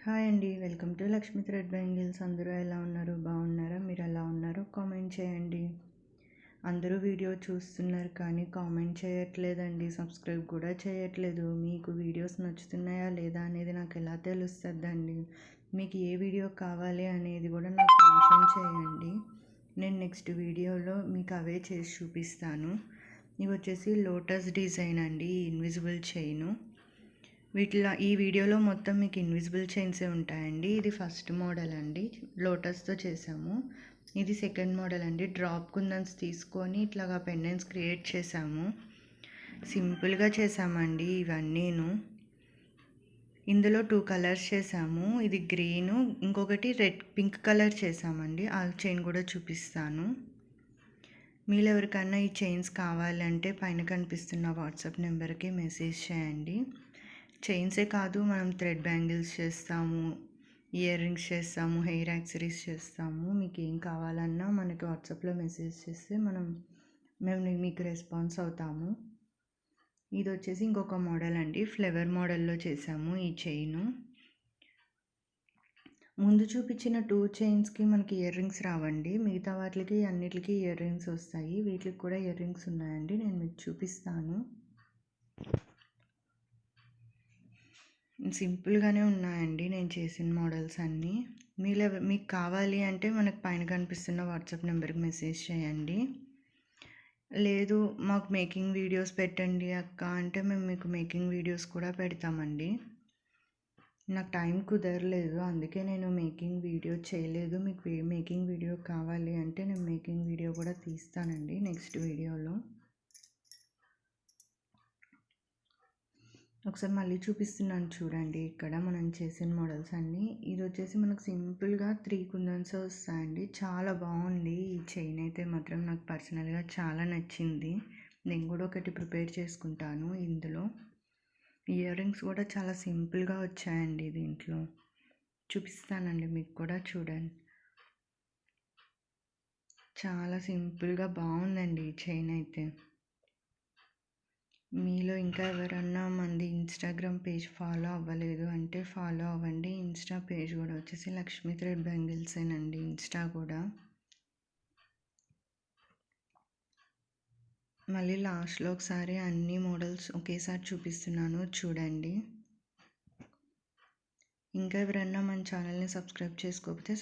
Hi అండి. Welcome to Lakshmi thread bangles. అందరూ ఎలా ఉన్నారు? బాగున్నారా? మీరు ఎలా ఉన్నారో కామెంట్ చేయండి. అందరూ వీడియో చూస్తున్నారు కానీ కామెంట్ చేయట్లేదండి, సబ్స్క్రైబ్ కూడా చేయట్లేదు. మీకు వీడియోస్ నచ్చుతున్నాయా లేదా అనేది నాకు ఎలా తెలుస్తుందండి? మీకు ఏ వీడియో కావాలి అనేది కూడా నాకు మెన్షన్ చేయండి. నేను నెక్స్ట్ వీడియోలో మీకు అవే చేసి చూపిస్తాను. ఇవి వచ్చేసి లోటస్ డిజైన్ అండి, ఇన్విజిబుల్ చైను. ఈ వీడియోలో మొత్తం మీకు ఇన్విజిబుల్ చైన్సే ఉంటాయండి. ఇది ఫస్ట్ మోడల్ అండి, లోటస్తో చేసాము. ఇది సెకండ్ మోడల్ అండి, డ్రాప్ కుందన్స్ తీసుకొని ఇట్లాగా పెండెంట్స్ క్రియేట్ చేసాము. సింపుల్గా చేసామండి ఇవన్నీను. ఇందులో 2 కలర్స్ చేసాము. ఇది గ్రీను, ఇంకొకటి రెడ్ పింక్ కలర్ చేసామండి. ఆ చైన్ కూడా చూపిస్తాను. మీరు ఎవరికన్నా ఈ చైన్స్ కావాలంటే పైన కనిపిస్తున్న వాట్సాప్ నెంబర్కి మెసేజ్ చేయండి. చైన్సే కాదు, మనం థ్రెడ్ బ్యాంగిల్స్ చేస్తాము, ఇయర్ రింగ్స్ చేస్తాము, హెయిర్ యాక్సరీస్ చేస్తాము. మీకు ఏం కావాలన్నా మనకి వాట్సాప్లో మెసేజ్ చేస్తే మేము మీకు రెస్పాన్స్ అవుతాము. ఇది వచ్చేసి ఇంకొక మోడల్ అండి, ఫ్లవర్ మోడల్లో చేసాము ఈ చైను. ముందు చూపించిన 2 చైన్స్కి మనకి ఇయర్ రింగ్స్ రావండి, మిగతా వాటికి అన్నిటికీ ఇయర్ రింగ్స్ వస్తాయి. వీటికి కూడా ఇయర్ రింగ్స్ ఉన్నాయండి, నేను మీకు చూపిస్తాను. సింపుల్గానే ఉన్నాయండి నేను చేసిన మోడల్స్ అన్నీ. మీకు కావాలి అంటే మనకు పైన కనిపిస్తున్న వాట్సాప్ నెంబర్కి మెసేజ్ చేయండి. లేదు మాకు మేకింగ్ వీడియోస్ పెట్టండి అక్క అంటే మేము మీకు మేకింగ్ వీడియోస్ కూడా పెడతామండి. నాకు టైం కుదరలేదు, అందుకే నేను మేకింగ్ వీడియో చేయలేదు. మీకు మేకింగ్ వీడియో కావాలి అంటే నేను మేకింగ్ వీడియో కూడా తీస్తానండి నెక్స్ట్ వీడియోలో. ఒకసారి మళ్ళీ చూపిస్తున్నాను చూడండి, ఇక్కడ మనం చేసిన మోడల్స్ అన్నీ. ఇది వచ్చేసి మనకు సింపుల్గా 3 కుందన్స్ వస్తాయండి. చాలా బాగుంది ఈ చైన్ అయితే మాత్రం, నాకు పర్సనల్గా చాలా నచ్చింది. నేను కూడా ఒకటి ప్రిపేర్ చేసుకుంటాను. ఇందులో ఇయర్ రింగ్స్ కూడా చాలా సింపుల్గా వచ్చాయండి. దీంట్లో చూపిస్తానండి మీకు కూడా, చూడండి. చాలా సింపుల్గా బాగుందండి ఈ చైన్ అయితే. మీలో ఇంకా ఎవరన్నా మంది ఇన్స్టాగ్రామ్ పేజ్ ఫాలో అవ్వలేదు అంటే ఫాలో అవ్వండి. ఇన్స్టా పేజ్ కూడా వచ్చేసి లక్ష్మీ థ్రెడ్ బ్యాంగిల్సేనండి, ఇన్స్టా కూడా. మళ్ళీ లాస్ట్లో ఒకసారి అన్ని మోడల్స్ ఒకేసారి చూపిస్తున్నాను చూడండి. ఇంకా ఎవరన్నా మన ఛానల్ని సబ్స్క్రైబ్ చేసుకోకపోతే